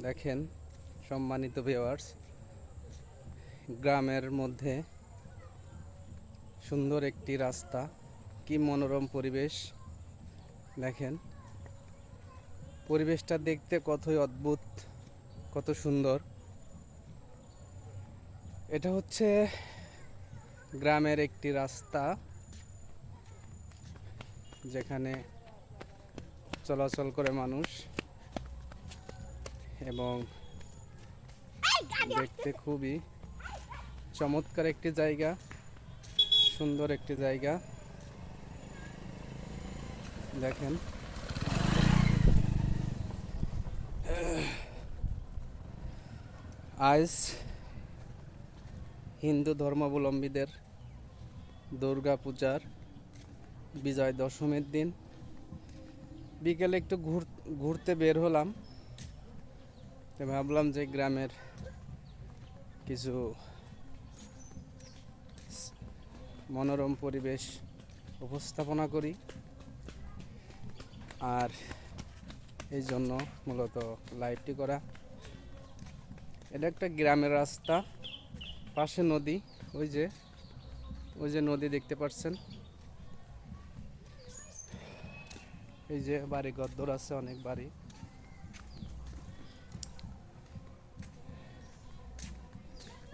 দেখেন সম্মানিত ভিউয়ার্স, গ্রামের মধ্যে সুন্দর একটি রাস্তা, কি মনোরম পরিবেশ। দেখেন পরিবেশটা দেখতে কতই অদ্ভুত, কত সুন্দর। এটা হচ্ছে গ্রামের একটি রাস্তা যেখানে চলাচল করে মানুষ, এবং দেখতে খুবই চমৎকার একটি জায়গা, সুন্দর একটি জায়গা। দেখেন আজ হিন্দু ধর্মাবলম্বীদের দুর্গা পূজার বিজয় দশমীর দিন। বিকেলে একটু ঘুরতে বের হলাম, ভাবলাম যে গ্রামের কিছু মনোরম পরিবেশ উপস্থাপনা করি, আর এই জন্য মূলত লাইভটি করা। এটা একটা গ্রামের রাস্তা, পাশে নদী, ওই যে নদী দেখতে পাচ্ছেন। এই যে বাড়ি ঘরদোর আছে, অনেক বাড়ি।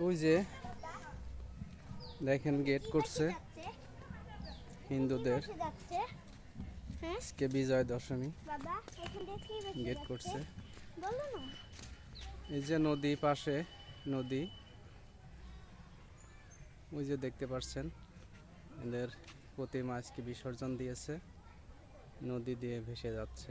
ওই যে দেখেন গেট করছে হিন্দুদের, আজকে বিজয় দশমী, গেট করছে। এই যে নদী, পাশে নদী, ওই যে দেখতে পাচ্ছেন এদের প্রতিমা আজকে বিসর্জন দিয়েছে, নদী দিয়ে ভেসে যাচ্ছে।